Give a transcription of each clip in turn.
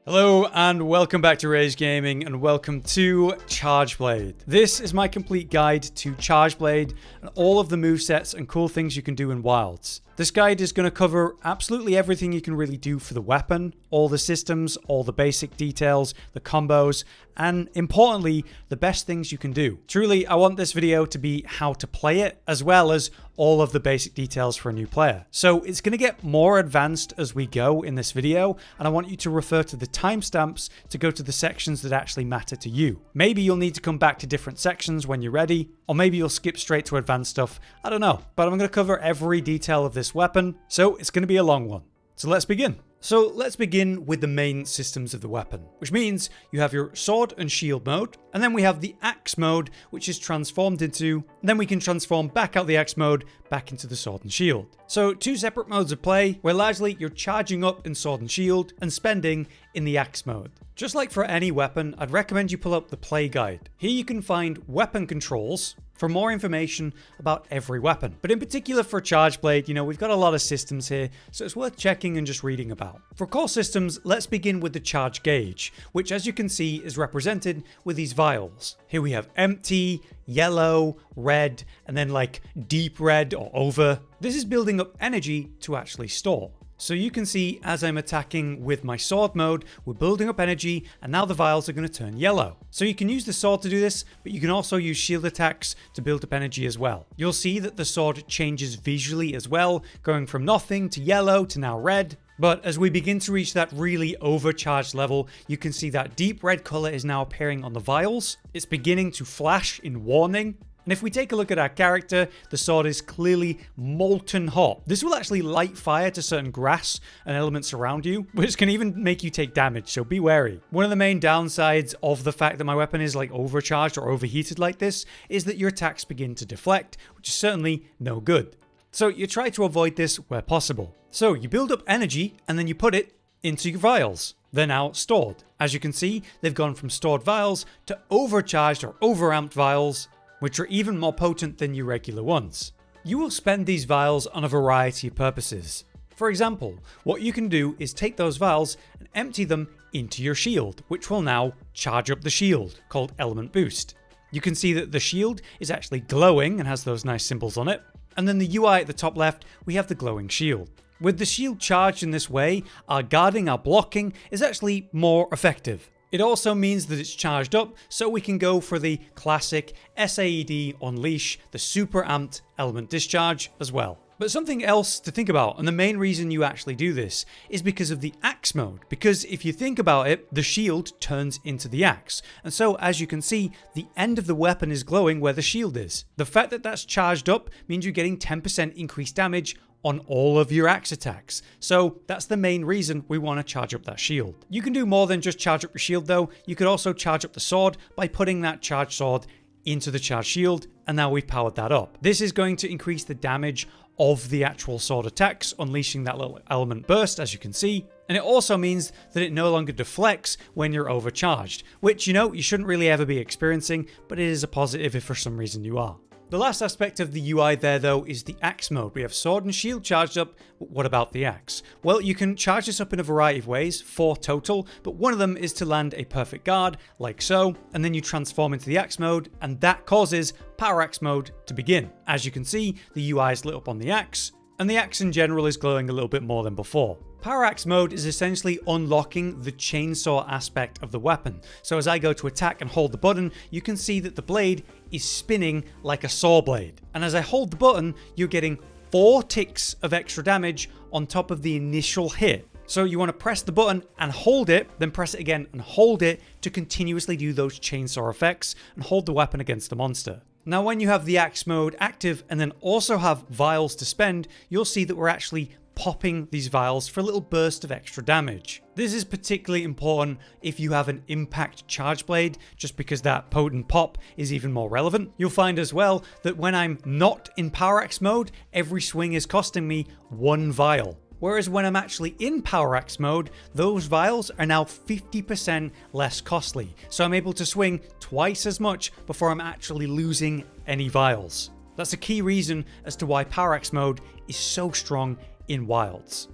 Hello and welcome back to Rage Gaming and welcome to Charge Blade. This is my complete guide to Charge Blade and all of the movesets and cool things you can do in Wilds. This guide is going to cover absolutely everything you can really do for the weapon, all the systems, all the basic details, the combos, and importantly, the best things you can do. Truly, I want this video to be how to play it, as well as all of the basic details for a new player. So it's going to get more advanced as we go in this video, and I want you to refer to the timestamps to go to the sections that actually matter to you. Maybe you'll need to come back to different sections when you're ready, or maybe you'll skip straight to advanced stuff. I don't know, but I'm going to cover every detail of this weapon, so it's going to be a long one. So let's begin. So let's begin with the main systems of the weapon, which means you have your sword and shield mode, and then we have the axe mode, which is transformed into, and then we can transform back out the axe mode, back into the sword and shield. So two separate modes of play, where largely you're charging up in sword and shield, and spending in the axe mode. Just like for any weapon, I'd recommend you pull up the play guide. Here you can find weapon controls for more information about every weapon. But in particular for Charge Blade, we've got a lot of systems here, so it's worth checking and just reading about. For core systems, let's begin with the charge gauge, which as you can see is represented with these vials. Here we have empty, yellow, red, and then like deep red or over. This is building up energy to actually store. So you can see as I'm attacking with my sword mode, we're building up energy and now the vials are going to turn yellow. So you can use the sword to do this, but you can also use shield attacks to build up energy as well. You'll see that the sword changes visually as well, going from nothing to yellow to now red. But as we begin to reach that really overcharged level, you can see that deep red color is now appearing on the vials. It's beginning to flash in warning. And if we take a look at our character, the sword is clearly molten hot. This will actually light fire to certain grass and elements around you, which can even make you take damage, so be wary. One of the main downsides of the fact that my weapon is like overcharged or overheated like this is that your attacks begin to deflect, which is certainly no good. So you try to avoid this where possible. So you build up energy and then you put it into your vials. They're now stored. As you can see, they've gone from stored vials to overcharged or overamped vials, which are even more potent than your regular ones. You will spend these vials on a variety of purposes. For example, what you can do is take those vials and empty them into your shield, which will now charge up the shield, called Element Boost. You can see that the shield is actually glowing and has those nice symbols on it. And then the UI at the top left, we have the glowing shield. With the shield charged in this way, our guarding, our blocking is actually more effective. It also means that it's charged up, so we can go for the classic SAED Unleash, the super amped element discharge as well. But something else to think about, and the main reason you actually do this, is because of the axe mode. Because if you think about it, the shield turns into the axe. And so, as you can see, the end of the weapon is glowing where the shield is. The fact that that's charged up means you're getting 10% increased damage on all of your axe attacks. So that's the main reason we want to charge up that shield. You can do more than just charge up your shield though. You could also charge up the sword by putting that charged sword into the charged shield, and now we've powered that up. This is going to increase the damage of the actual sword attacks, unleashing that little element burst as you can see. And it also means that it no longer deflects when you're overcharged, which you shouldn't really ever be experiencing, but it is a positive if for some reason you are. The last aspect of the UI there though is the axe mode. We have sword and shield charged up, but what about the axe? Well, you can charge this up in a variety of ways, 4 total, but one of them is to land a perfect guard, like so, and then you transform into the axe mode, and that causes power axe mode to begin. As you can see, the UI is lit up on the axe, and the axe in general is glowing a little bit more than before. Power axe mode is essentially unlocking the chainsaw aspect of the weapon. So as I go to attack and hold the button, you can see that the blade is spinning like a saw blade. And as I hold the button, you're getting 4 ticks of extra damage on top of the initial hit. So you want to press the button and hold it, then press it again and hold it to continuously do those chainsaw effects and hold the weapon against the monster. Now when you have the axe mode active and then also have vials to spend, you'll see that we're actually popping these vials for a little burst of extra damage. This is particularly important if you have an impact charge blade, just because that potent pop is even more relevant. You'll find as well that when I'm not in power axe mode, every swing is costing me 1 vial. Whereas when I'm actually in power axe mode, those vials are now 50% less costly. So I'm able to swing twice as much before I'm actually losing any vials. That's a key reason as to why power axe mode is so strong in Wilds.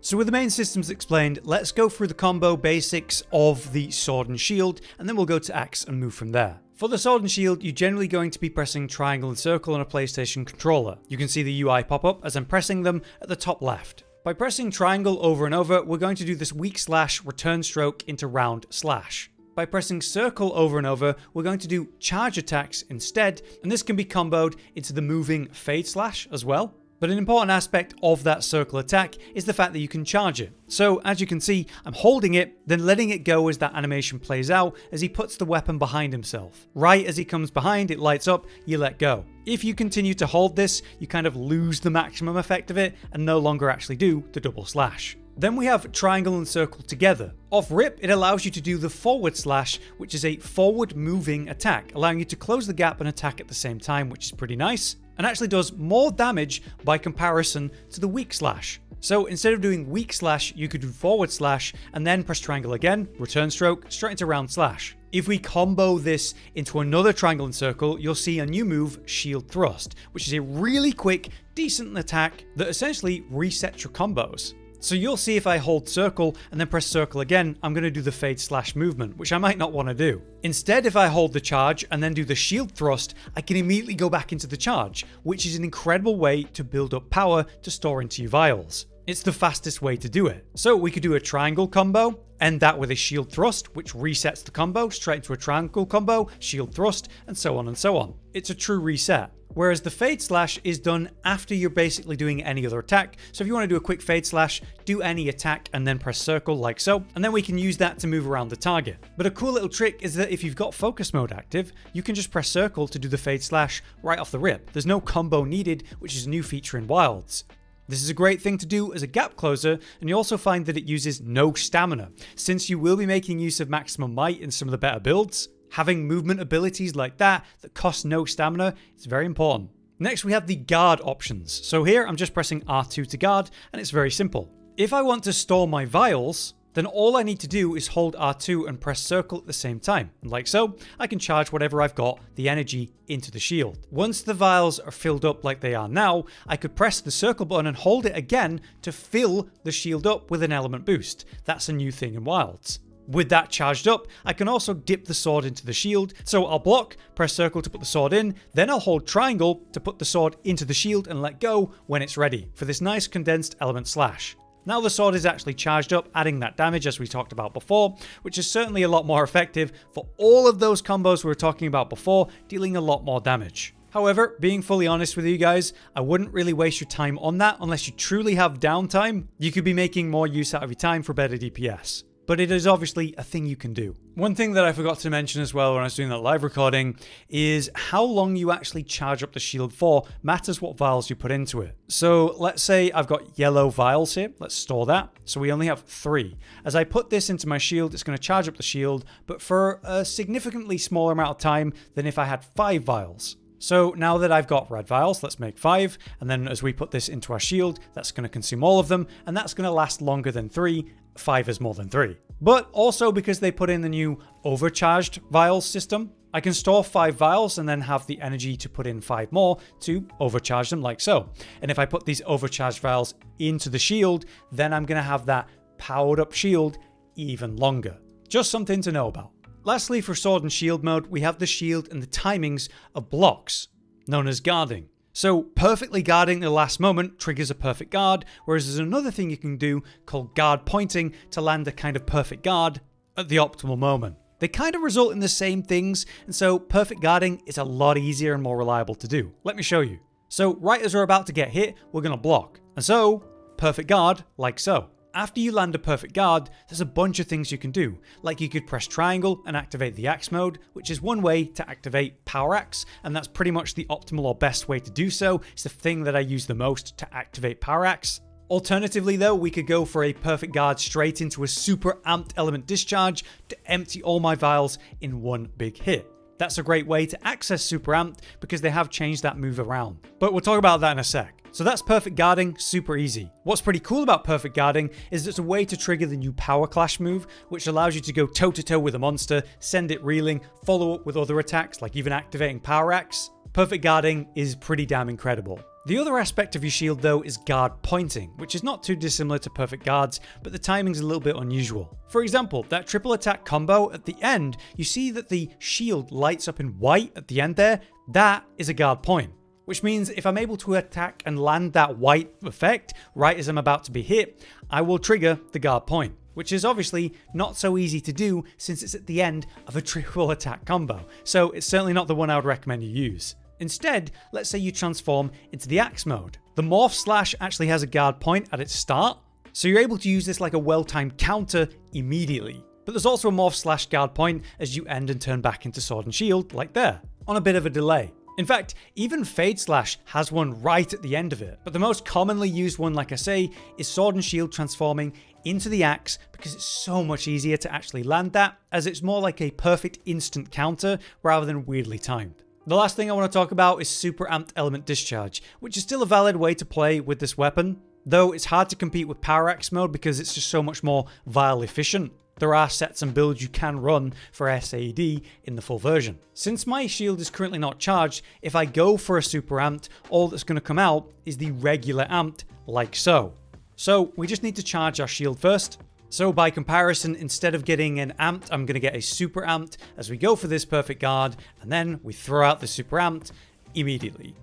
So with the main systems explained, let's go through the combo basics of the sword and shield, and then we'll go to axe and move from there. For the sword and shield, you're generally going to be pressing triangle and circle on a PlayStation controller. You can see the UI pop up as I'm pressing them at the top left. By pressing triangle over and over, we're going to do this weak slash return stroke into round slash. By pressing circle over and over, we're going to do charge attacks instead, and this can be comboed into the moving fade slash as well. But an important aspect of that circle attack is the fact that you can charge it. So as you can see, I'm holding it, then letting it go as that animation plays out as he puts the weapon behind himself. Right as he comes behind, it lights up, you let go. If you continue to hold this, you kind of lose the maximum effect of it and no longer actually do the double slash. Then we have triangle and circle together. Off rip, it allows you to do the forward slash, which is a forward moving attack, allowing you to close the gap and attack at the same time, which is pretty nice, and actually does more damage by comparison to the weak slash. So instead of doing weak slash, you could do forward slash and then press triangle again, return stroke, straight into round slash. If we combo this into another triangle and circle, you'll see a new move, shield thrust, which is a really quick, decent attack that essentially resets your combos. So you'll see if I hold circle and then press circle again, I'm going to do the fade slash movement, which I might not want to do. Instead, if I hold the charge and then do the shield thrust, I can immediately go back into the charge, which is an incredible way to build up power to store into your vials. It's the fastest way to do it. So we could do a triangle combo, end that with a shield thrust, which resets the combo straight into a triangle combo, shield thrust, and so on and so on. It's a true reset. Whereas the fade slash is done after you're basically doing any other attack. So if you want to do a quick fade slash, do any attack and then press circle like so, and then we can use that to move around the target. But a cool little trick is that if you've got focus mode active, you can just press circle to do the fade slash right off the rip. There's no combo needed, which is a new feature in Wilds. This is a great thing to do as a gap closer, and you also find that it uses no stamina. Since you will be making use of maximum might in some of the better builds, having movement abilities like that cost no stamina is very important. Next, we have the guard options. So here I'm just pressing R2 to guard, and it's very simple. If I want to store my vials, then all I need to do is hold R2 and press circle at the same time. And like so, I can charge whatever I've got, the energy, into the shield. Once the vials are filled up like they are now, I could press the circle button and hold it again to fill the shield up with an element boost. That's a new thing in Wilds. With that charged up, I can also dip the sword into the shield. So I'll block, press circle to put the sword in, then I'll hold triangle to put the sword into the shield and let go when it's ready for this nice condensed element slash. Now the sword is actually charged up, adding that damage as we talked about before, which is certainly a lot more effective for all of those combos we were talking about before, dealing a lot more damage. However, being fully honest with you guys, I wouldn't really waste your time on that unless you truly have downtime. You could be making more use out of your time for better DPS. But it is obviously a thing you can do. One thing that I forgot to mention as well when I was doing that live recording is how long you actually charge up the shield for matters what vials you put into it. So let's say I've got yellow vials here. Let's store that. So we only have 3. As I put this into my shield, it's going to charge up the shield, but for a significantly smaller amount of time than if I had 5 vials. So now that I've got red vials, let's make 5. And then as we put this into our shield, that's going to consume all of them. And that's going to last longer than 3. 5 is more than 3. But also because they put in the new overcharged vials system, I can store 5 vials and then have the energy to put in 5 more to overcharge them like so. And if I put these overcharged vials into the shield, then I'm going to have that powered up shield even longer. Just something to know about. Lastly, for sword and shield mode, we have the shield and the timings of blocks, known as guarding. So perfectly guarding the last moment triggers a perfect guard, whereas there's another thing you can do called guard pointing to land a kind of perfect guard at the optimal moment. They kind of result in the same things, and so perfect guarding is a lot easier and more reliable to do. Let me show you. So right as we're about to get hit, we're going to block. And so, perfect guard, like so. After you land a perfect guard, there's a bunch of things you can do, like you could press triangle and activate the axe mode, which is one way to activate power axe, and that's pretty much the optimal or best way to do so. It's the thing that I use the most to activate power axe. Alternatively though, we could go for a perfect guard straight into a super amped element discharge to empty all my vials in one big hit. That's a great way to access super amped because they have changed that move around. But we'll talk about that in a sec. So that's perfect guarding, super easy. What's pretty cool about perfect guarding is it's a way to trigger the new power clash move, which allows you to go toe to toe with a monster, send it reeling, follow up with other attacks like even activating power axe. Perfect guarding is pretty damn incredible. The other aspect of your shield though is guard pointing, which is not too dissimilar to perfect guards, but the timing's a little bit unusual. For example, that triple attack combo at the end, you see that the shield lights up in white at the end there. That is a guard point, which means if I'm able to attack and land that white effect right as I'm about to be hit, I will trigger the guard point, which is obviously not so easy to do since it's at the end of a triple attack combo. So it's certainly not the one I would recommend you use. Instead, let's say you transform into the axe mode. The morph slash actually has a guard point at its start, so you're able to use this like a well-timed counter immediately. But there's also a morph slash guard point as you end and turn back into sword and shield, like there, on a bit of a delay. In fact, even fade slash has one right at the end of it, but the most commonly used one, like I say, is sword and shield transforming into the axe because it's so much easier to actually land that, as it's more like a perfect instant counter rather than weirdly timed. The last thing I want to talk about is super amped element discharge, which is still a valid way to play with this weapon, though it's hard to compete with power axe mode because it's just so much more Phial efficient. There are sets and builds you can run for SAED in the full version. Since my shield is currently not charged, if I go for a super amped, all that's going to come out is the regular amped, like so. So we just need to charge our shield first. So by comparison, instead of getting an amped, I'm going to get a super amped as we go for this perfect guard, and then we throw out the super amped immediately.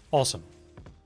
Awesome.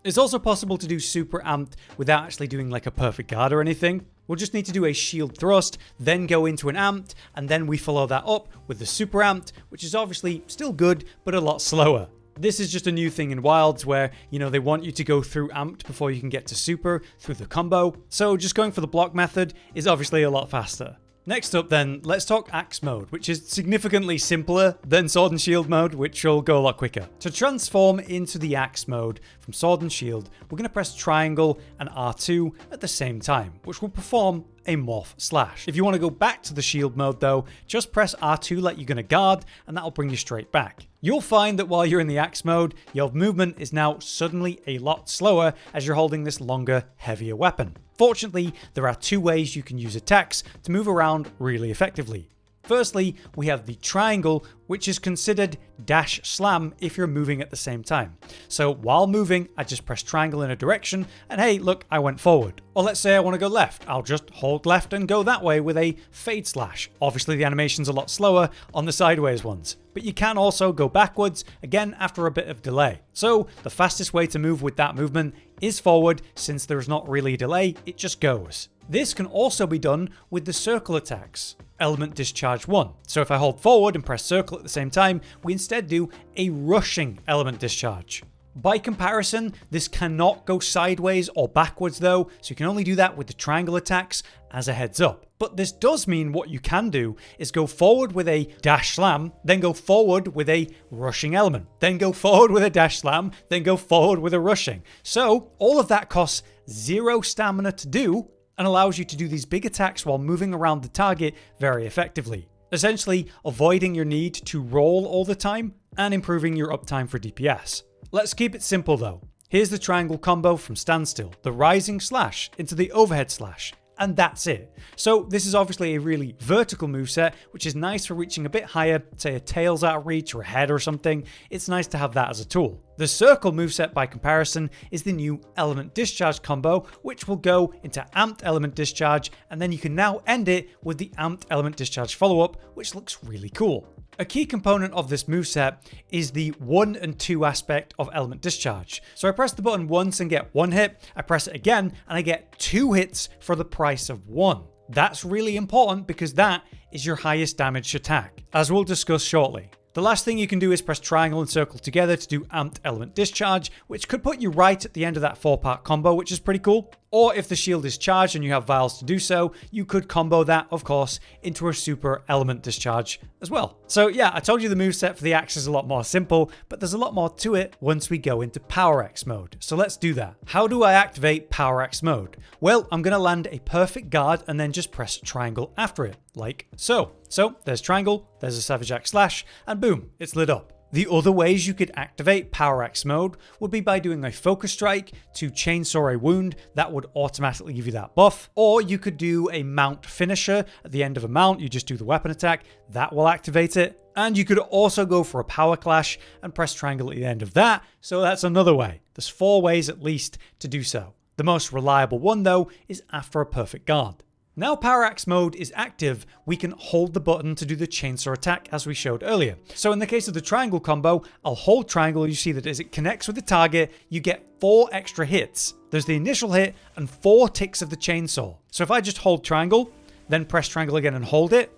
It's also possible to do super amped without actually doing like a perfect guard or anything. We'll just need to do a shield thrust, then go into an amped, and then we follow that up with the super amped, which is obviously still good, but a lot slower. This is just a new thing in Wilds where, they want you to go through amped before you can get to super through the combo. So just going for the block method is obviously a lot faster. Next up then, let's talk axe mode, which is significantly simpler than sword and shield mode, which will go a lot quicker. To transform into the axe mode from sword and shield, we're going to press triangle and R2 at the same time, which will perform a morph slash. If you want to go back to the shield mode though, just press R2 like you're going to guard, and that'll bring you straight back. You'll find that while you're in the axe mode, your movement is now suddenly a lot slower as you're holding this longer, heavier weapon. Fortunately, there are two ways you can use attacks to move around really effectively. Firstly, we have the triangle, which is considered dash slam if you're moving at the same time. So while moving, I just press triangle in a direction, and hey, look, I went forward. Or let's say I want to go left. I'll just hold left and go that way with a fade slash. Obviously, the animation's a lot slower on the sideways ones, but you can also go backwards, again, after a bit of delay. So the fastest way to move with that movement is forward. Since there's not really a delay, it just goes. This can also be done with the circle attacks, element discharge 1. So if I hold forward and press circle at the same time, we instead do a rushing element discharge. By comparison, this cannot go sideways or backwards though, so you can only do that with the triangle attacks as a heads up. But this does mean what you can do is go forward with a dash slam, then go forward with a rushing element, then go forward with a dash slam, then go forward with a rushing. So all of that costs 0 stamina to do, and allows you to do these big attacks while moving around the target very effectively. Essentially, avoiding your need to roll all the time and improving your uptime for DPS. Let's keep it simple though. Here's the triangle combo from standstill, the rising slash into the overhead slash, and that's it. So this is obviously a really vertical moveset, which is nice for reaching a bit higher, say a tail's out of reach or a head or something. It's nice to have that as a tool. The circle moveset by comparison is the new element discharge combo, which will go into amped element discharge, and then you can now end it with the amped element discharge follow-up, which looks really cool. A key component of this moveset is the 1 and 2 aspect of element discharge. So I press the button once and get 1 hit, I press it again and I get 2 hits for the price of 1. That's really important because that is your highest damage attack, as we'll discuss shortly. The last thing you can do is press triangle and circle together to do amped element discharge, which could put you right at the end of that 4-part combo, which is pretty cool. Or if the shield is charged and you have Phials to do so, you could combo that, of course, into a super element discharge as well. So yeah, I told you the moveset for the axe is a lot more simple, but there's a lot more to it once we go into power axe mode. So let's do that. How do I activate power axe mode? Well, I'm going to land a perfect guard and then just press triangle after it, like so. So there's triangle, there's a savage axe slash, and boom, it's lit up. The other ways you could activate Power Axe mode would be by doing a focus strike to chainsaw a wound that would automatically give you that buff, or you could do a mount finisher at the end of a mount, you just do the weapon attack, that will activate it, and you could also go for a power clash and press triangle at the end of that, so that's another way. There's 4 ways at least to do so. The most reliable one though is after a perfect guard. Now Power Axe mode is active, we can hold the button to do the chainsaw attack as we showed earlier. So in the case of the triangle combo, I'll hold triangle, you see that as it connects with the target, you get 4 extra hits. There's the initial hit and 4 ticks of the chainsaw. So if I just hold triangle, then press triangle again and hold it,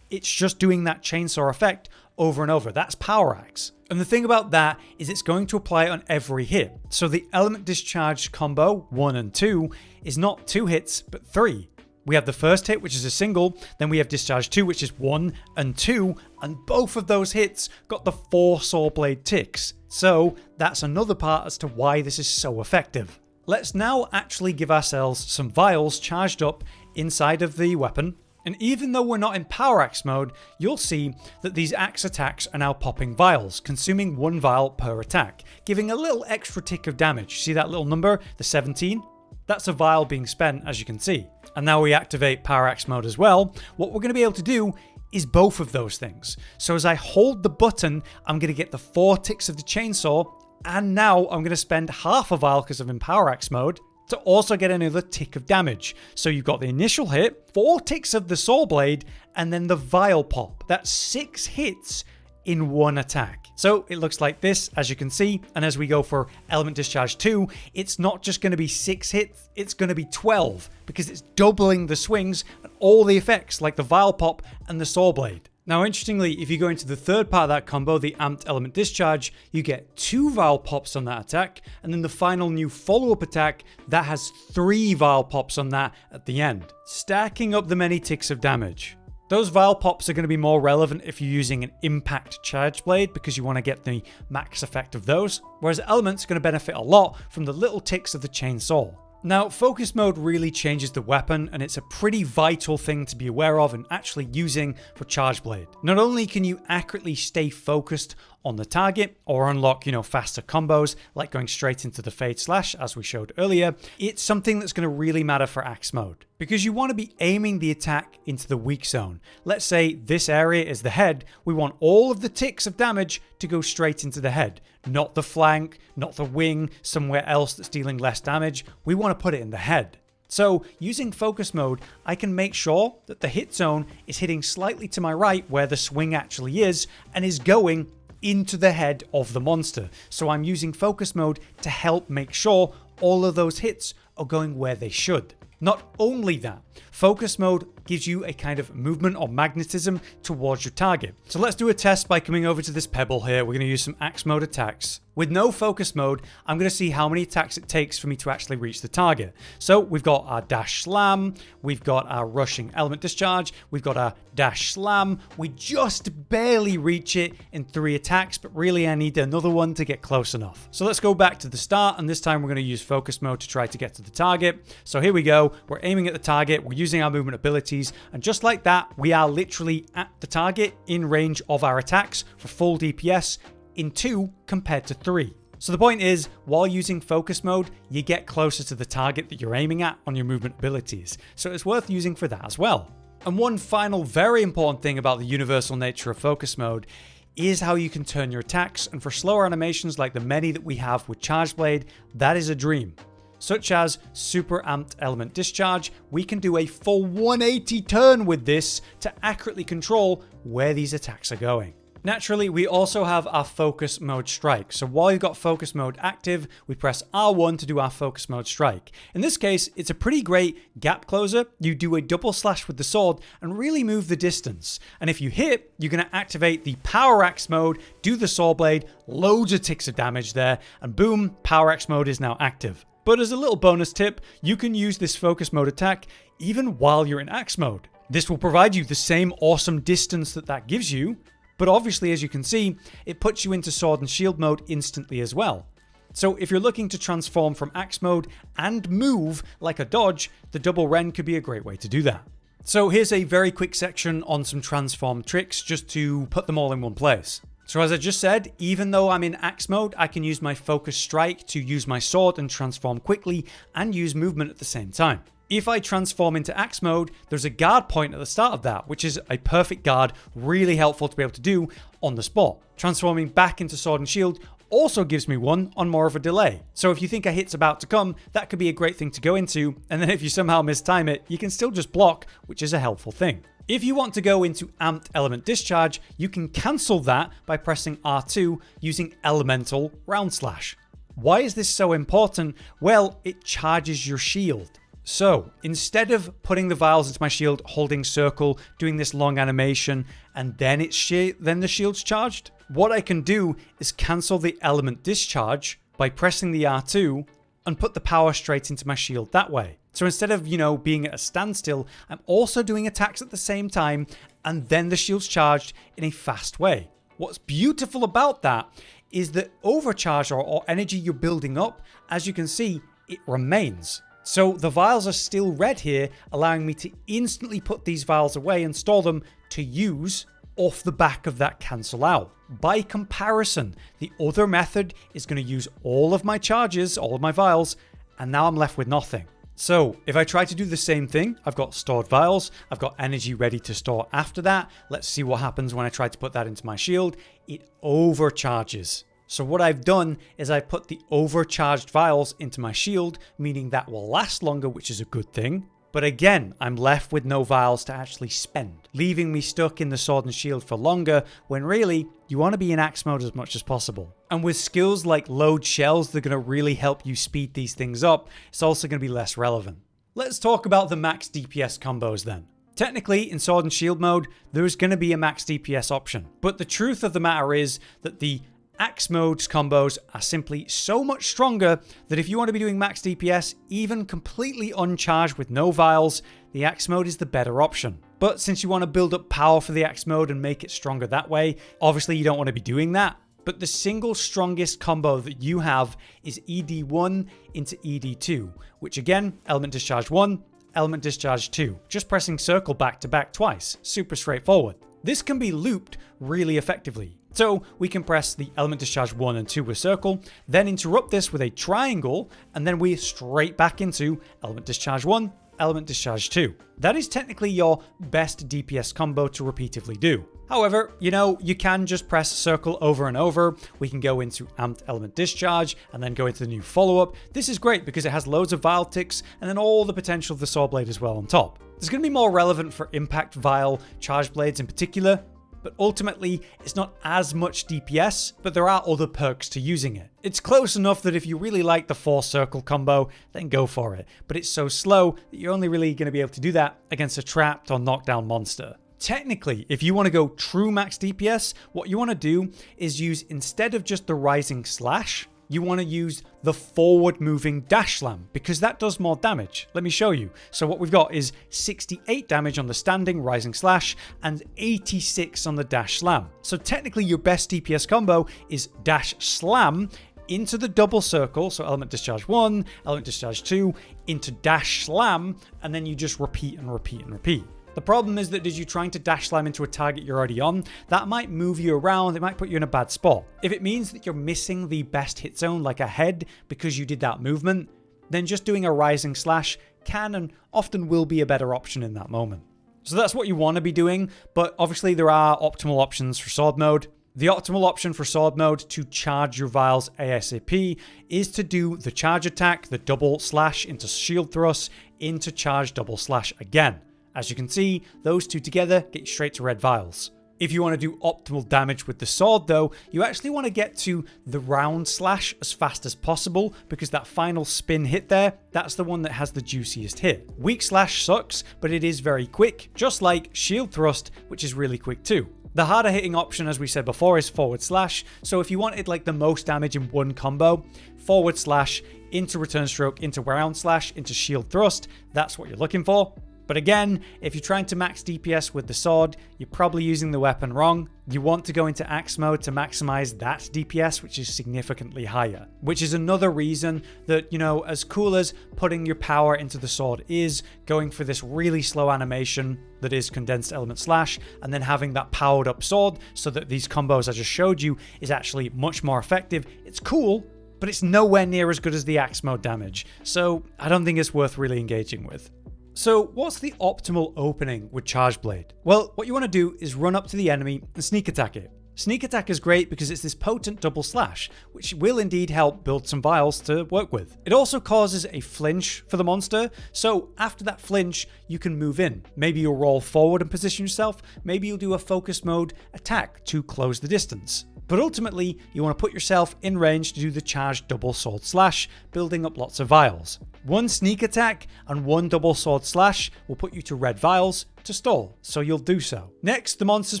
it's just doing that chainsaw effect over and over. That's Power Axe. And the thing about that is it's going to apply on every hit. So the element discharge combo 1 and 2 is not 2 hits, but 3. We have the first hit, which is a single, then we have discharge 2, which is 1 and 2, and both of those hits got the 4 saw blade ticks. So that's another part as to why this is so effective. Let's now actually give ourselves some vials charged up inside of the weapon, and even though we're not in Power Axe mode, you'll see that these axe attacks are now popping vials, consuming 1 vial per attack, giving a little extra tick of damage. See that little number, the 17? That's a vial being spent, as you can see. And now we activate Power Axe mode as well. What we're going to be able to do is both of those things. So as I hold the button, I'm going to get the 4 ticks of the chainsaw, and now I'm going to spend half a vial because I'm in Power Axe mode to also get another tick of damage. So you've got the initial hit, 4 ticks of the saw blade, and then the vial pop. That's 6 hits in 1 attack. So it looks like this, as you can see, and as we go for element discharge 2, it's not just going to be 6 hits, it's going to be 12, because it's doubling the swings and all the effects like the vial pop and the saw blade. Now interestingly, if you go into the third part of that combo, the amped element discharge, you get 2 vial pops on that attack, and then the final new follow-up attack that has 3 vial pops on that at the end, stacking up the many ticks of damage. Those vial pops are going to be more relevant if you're using an impact charge blade because you want to get the max effect of those, whereas elements are going to benefit a lot from the little ticks of the chainsaw. Now, focus mode really changes the weapon, and it's a pretty vital thing to be aware of and actually using for charge blade. Not only can you accurately stay focused on the target or unlock, faster combos like going straight into the fade slash as we showed earlier, it's something that's going to really matter for axe mode because you want to be aiming the attack into the weak zone. Let's say this area is the head, we want all of the ticks of damage to go straight into the head, not the flank, not the wing, somewhere else that's dealing less damage. We want to put it in the head. So using focus mode, I can make sure that the hit zone is hitting slightly to my right where the swing actually is and is going into the head of the monster. So I'm using focus mode to help make sure all of those hits are going where they should. Not only that, focus mode gives you a kind of movement or magnetism towards your target. So let's do a test by coming over to this pebble here. We're going to use some axe mode attacks. With no focus mode, I'm going to see how many attacks it takes for me to actually reach the target. So we've got our dash slam, we've got our rushing element discharge, we've got our dash slam. We just barely reach it in 3 attacks, but really I need another one to get close enough. So let's go back to the start, and this time we're going to use focus mode to try to get to the target. So here we go. We're aiming at the target, we're using our movement abilities, and just like that, we are literally at the target in range of our attacks for full DPS in 2 compared to 3. So the point is, while using focus mode, you get closer to the target that you're aiming at on your movement abilities. So it's worth using for that as well. And one final very important thing about the universal nature of focus mode is how you can turn your attacks, and for slower animations like the many that we have with Charge Blade, that is a dream. Such as super amped element discharge, we can do a full 180 turn with this to accurately control where these attacks are going. Naturally, we also have our focus mode strike. So while you've got focus mode active, we press R1 to do our focus mode strike. In this case, it's a pretty great gap closer. You do a double slash with the sword and really move the distance. And if you hit, you're going to activate the power axe mode, do the saw blade, loads of ticks of damage there, and boom, power axe mode is now active. But as a little bonus tip, you can use this focus mode attack even while you're in axe mode. This will provide you the same awesome distance that gives you, but obviously, as you can see, it puts you into sword and shield mode instantly as well. So if you're looking to transform from axe mode and move like a dodge, the double Ren could be a great way to do that. So here's a very quick section on some transform tricks just to put them all in one place. So as I just said, even though I'm in axe mode, I can use my focus strike to use my sword and transform quickly and use movement at the same time. If I transform into axe mode, there's a guard point at the start of that, which is a perfect guard, really helpful to be able to do on the spot. Transforming back into sword and shield also gives me one on more of a delay. So if you think a hit's about to come, that could be a great thing to go into, and then if you somehow mistime it, you can still just block, which is a helpful thing. If you want to go into amped element discharge, you can cancel that by pressing R2 using elemental round slash. Why is this so important? Well, it charges your shield. So instead of putting the vials into my shield, holding circle, doing this long animation, and then the shield's charged, what I can do is cancel the element discharge by pressing the R2 and put the power straight into my shield that way. So instead of, being at a standstill, I'm also doing attacks at the same time, and then the shield's charged in a fast way. What's beautiful about that is that overcharge or energy you're building up, as you can see, it remains. So the vials are still red here, allowing me to instantly put these vials away and store them to use off the back of that cancel out. By comparison, the other method is going to use all of my charges, all of my vials, and now I'm left with nothing. So if I try to do the same thing, I've got stored vials, I've got energy ready to store after that. Let's see what happens when I try to put that into my shield. It overcharges. So what I've done is I've put the overcharged vials into my shield, meaning that will last longer, which is a good thing. But again, I'm left with no vials to actually spend, leaving me stuck in the sword and shield for longer, when really, you want to be in axe mode as much as possible. And with skills like load shells, they're going to really help you speed these things up. It's also going to be less relevant. Let's talk about the max DPS combos then. Technically, in sword and shield mode, there's going to be a max DPS option. But the truth of the matter is that the axe mode's combos are simply so much stronger that if you want to be doing max DPS, even completely uncharged with no vials, the axe mode is the better option. But since you want to build up power for the axe mode and make it stronger that way, obviously you don't want to be doing that. But the single strongest combo that you have is ED1 into ED2, which again, element discharge 1, element discharge 2. Just pressing circle back to back twice. Super straightforward. This can be looped really effectively. So we can press the element discharge 1 and 2 with circle, then interrupt this with a triangle, and then we're straight back into element discharge 1, element discharge 2. That is technically your best DPS combo to repeatedly do. However, you can just press circle over and over. We can go into amped element discharge and then go into the new follow-up. This is great because it has loads of vial ticks and then all the potential of the sword blade as well on top. It's going to be more relevant for impact vial charge blades in particular, but ultimately it's not as much DPS, but there are other perks to using it. It's close enough that if you really like the 4 circle combo, then go for it, but it's so slow that you're only really going to be able to do that against a trapped or knockdown monster. Technically, if you want to go true max DPS, what you want to do is use, instead of just the rising slash, you want to use the forward moving dash slam, because that does more damage. Let me show you. So what we've got is 68 damage on the standing rising slash and 86 on the dash slam. So technically your best DPS combo is dash slam into the double circle, so element discharge 1, element discharge 2, into dash slam, and then you just repeat and repeat and repeat. The problem is that as you're trying to dash slam into a target you're already on, that might move you around, it might put you in a bad spot. If it means that you're missing the best hit zone like a head because you did that movement, then just doing a rising slash can and often will be a better option in that moment. So that's what you want to be doing, but obviously there are optimal options for sword mode. The optimal option for sword mode to charge your vials ASAP is to do the charge attack, the double slash into shield thrust, into charge double slash again. As you can see, those two together get you straight to red vials. If you want to do optimal damage with the sword though, you actually want to get to the round slash as fast as possible, because that final spin hit there, that's the one that has the juiciest hit. Weak slash sucks, but it is very quick, just like shield thrust, which is really quick too. The harder hitting option, as we said before, is forward slash. So if you wanted like the most damage in one combo, forward slash into return stroke, into round slash, into shield thrust, that's what you're looking for. But again, if you're trying to max DPS with the sword, you're probably using the weapon wrong. You want to go into axe mode to maximize that DPS, which is significantly higher. Which is another reason that, as cool as putting your power into the sword is, going for this really slow animation that is condensed element slash, and then having that powered up sword so that these combos I just showed you is actually much more effective. It's cool, but it's nowhere near as good as the axe mode damage. So I don't think it's worth really engaging with. So what's the optimal opening with Charge Blade? Well, what you want to do is run up to the enemy and sneak attack it. Sneak attack is great because it's this potent double slash, which will indeed help build some vials to work with. It also causes a flinch for the monster, so after that flinch, you can move in. Maybe you'll roll forward and position yourself, maybe you'll do a focus mode attack to close the distance. But ultimately, you want to put yourself in range to do the charged double sword slash, building up lots of vials. One sneak attack and one double sword slash will put you to red vials to stall, so you'll do so. Next, the monster's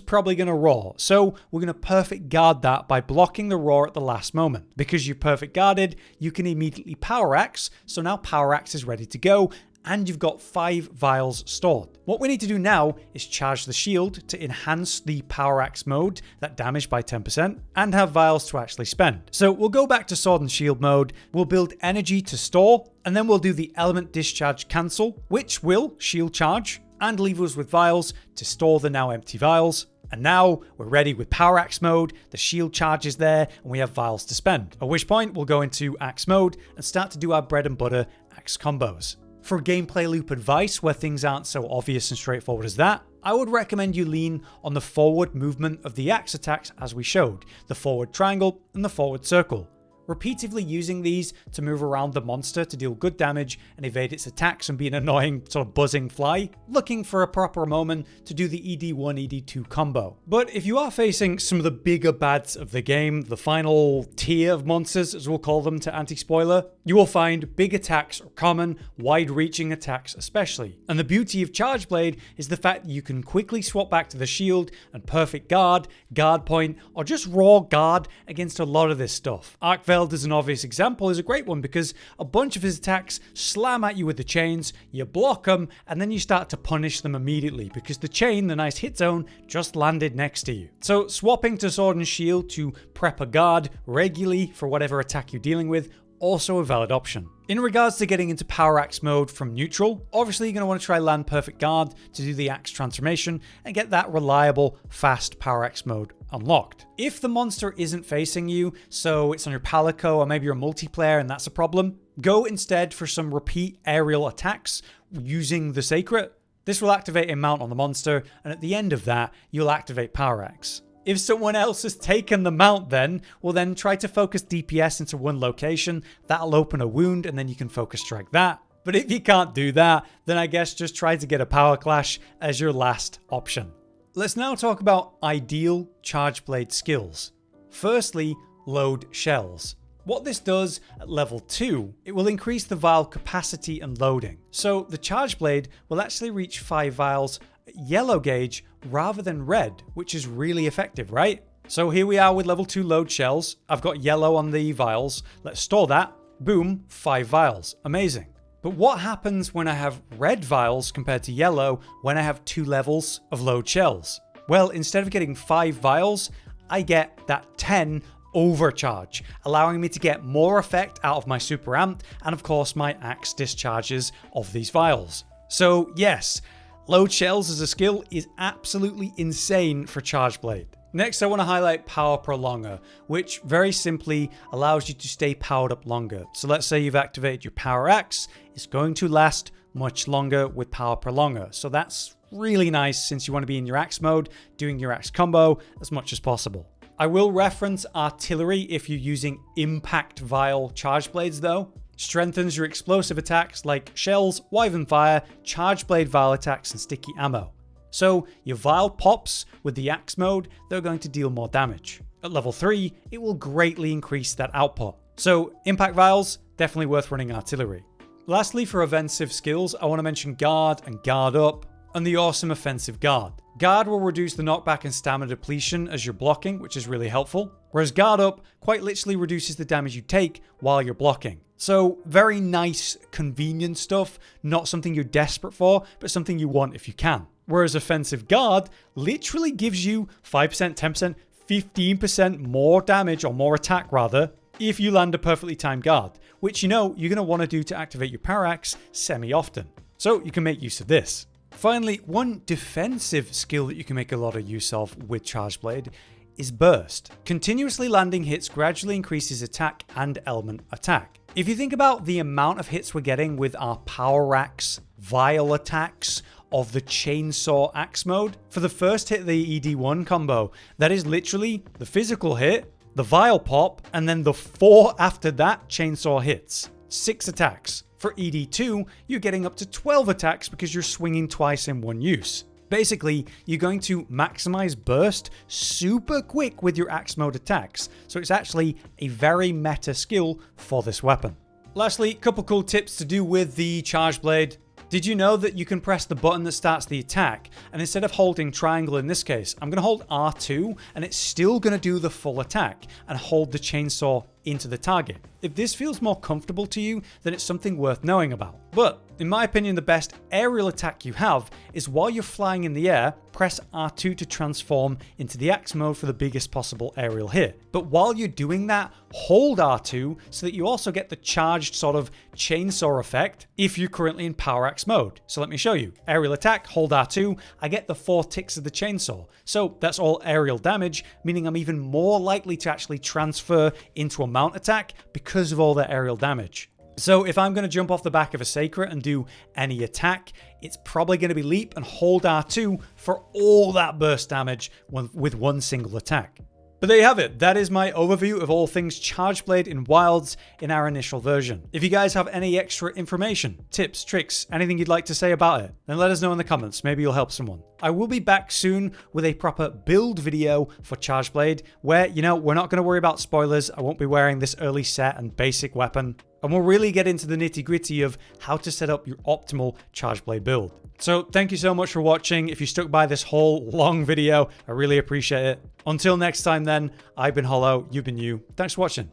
probably going to roar, so we're going to perfect guard that by blocking the roar at the last moment. Because you're perfect guarded, you can immediately power axe, so now power axe is ready to go, and you've got 5 vials stored. What we need to do now is charge the shield to enhance the power axe mode, that damage by 10%, and have vials to actually spend. So we'll go back to sword and shield mode, we'll build energy to store, and then we'll do the element discharge cancel, which will shield charge, and leave us with vials to store the now empty vials. And now we're ready with power axe mode, the shield charge is there, and we have vials to spend. At which point we'll go into axe mode and start to do our bread and butter axe combos. For gameplay loop advice where things aren't so obvious and straightforward as that, I would recommend you lean on the forward movement of the axe attacks as we showed, the forward triangle and the forward circle. Repeatedly using these to move around the monster to deal good damage and evade its attacks and be an annoying sort of buzzing fly, looking for a proper moment to do the ED1, ED2 combo. But if you are facing some of the bigger bads of the game, the final tier of monsters as we'll call them to anti-spoiler, you will find big attacks are common, wide-reaching attacks especially. And the beauty of Charge Blade is the fact that you can quickly swap back to the shield and perfect guard, guard point, or just raw guard against a lot of this stuff. Arkveld as an obvious example is a great one because a bunch of his attacks slam at you with the chains, you block them, and then you start to punish them immediately because the chain, the nice hit zone, just landed next to you. So swapping to sword and shield to prep a guard regularly for whatever attack you're dealing with, also a valid option. In regards to getting into power axe mode from neutral, obviously you're going to want to try land perfect guard to do the axe transformation and get that reliable, fast power axe mode unlocked. If the monster isn't facing you, so it's on your palico or maybe you're a multiplayer and that's a problem, go instead for some repeat aerial attacks using the seikret. This will activate a mount on the monster, and at the end of that, you'll activate power axe. If someone else has taken the mount then, we'll then try to focus DPS into one location, that'll open a wound and then you can focus strike that. But if you can't do that, then I guess just try to get a power clash as your last option. Let's now talk about ideal Charge Blade skills. Firstly, load shells. What this does at level 2, it will increase the vial capacity and loading. So the Charge Blade will actually reach 5 vials yellow gauge rather than red, which is really effective, right? So here we are with level 2 load shells. I've got yellow on the vials. Let's store that. Boom, 5 vials. Amazing. But what happens when I have red vials compared to yellow when I have 2 levels of load shells? Well, instead of getting 5 vials, I get that 10 overcharge, allowing me to get more effect out of my super amp and of course my axe discharges of these vials. So yes, load shells as a skill is absolutely insane for Charge Blade. Next, I want to highlight Power Prolonger, which very simply allows you to stay powered up longer. So let's say you've activated your Power Axe, it's going to last much longer with Power Prolonger. So that's really nice since you want to be in your axe mode, doing your axe combo as much as possible. I will reference artillery if you're using impact vial charge blades though. Strengthens your explosive attacks like shells, wyvern fire, charge blade vial attacks, and sticky ammo. So your vial pops with the axe mode, they're going to deal more damage. At level 3, it will greatly increase that output. So impact vials, definitely worth running artillery. Lastly, for offensive skills, I want to mention guard and guard up. and the awesome offensive guard. Guard will reduce the knockback and stamina depletion as you're blocking, which is really helpful. Whereas guard up quite literally reduces the damage you take while you're blocking. So very nice, convenient stuff, not something you're desperate for, but something you want if you can. Whereas offensive guard literally gives you 5%, 10%, 15% more damage, or more attack rather, if you land a perfectly timed guard, which you know you're going to want to do to activate your power axe semi-often. So you can make use of this. Finally, one defensive skill that you can make a lot of use of with Charged Blade is burst. Continuously landing hits gradually increases attack and element attack. If you think about the amount of hits we're getting with our power axe, vial attacks of the chainsaw axe mode, for the first hit of the ED1 combo, that is literally the physical hit, the vial pop, and then the 4 after that chainsaw hits. 6 attacks. For ED2, you're getting up to 12 attacks because you're swinging twice in one use. Basically, you're going to maximize burst super quick with your axe mode attacks, so it's actually a very meta skill for this weapon. Lastly, a couple cool tips to do with the Charged Blade. Did you know that you can press the button that starts the attack, and instead of holding triangle in this case, I'm going to hold R2 and it's still going to do the full attack and hold the chainsaw into the target. If this feels more comfortable to you, then it's something worth knowing about. But in my opinion, the best aerial attack you have is while you're flying in the air, press R2 to transform into the axe mode for the biggest possible aerial hit. But while you're doing that, hold R2 so that you also get the charged sort of chainsaw effect if you're currently in power axe mode. So let me show you. Aerial attack, hold R2, I get the 4 ticks of the chainsaw. So that's all aerial damage, meaning I'm even more likely to actually transfer into a mount attack because of all that aerial damage. So if I'm going to jump off the back of a seikret and do any attack, it's probably going to be leap and hold R2 for all that burst damage with one single attack. But there you have it. That is my overview of all things Charged Blade in Wilds in our initial version. If you guys have any extra information, tips, tricks, anything you'd like to say about it, then let us know in the comments. Maybe you'll help someone. I will be back soon with a proper build video for Charged Blade where, you know, we're not going to worry about spoilers. I won't be wearing this early set and basic weapon. And we'll really get into the nitty-gritty of how to set up your optimal Charged Blade build. So thank you so much for watching. If you stuck by this whole long video, I really appreciate it. Until next time then, I've been Hollow, you've been you. Thanks for watching.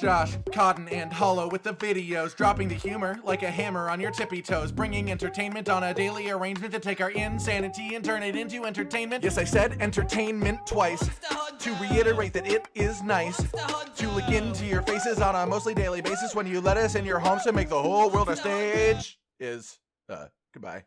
Josh, Cotton, and Hollow with the videos, dropping the humor like a hammer on your tippy toes, bringing entertainment on a daily arrangement to take our insanity and turn it into entertainment. Yes, I said entertainment twice, to reiterate that it is nice to look into your faces on a mostly daily basis when you let us in your homes to make the whole world a stage. Goodbye.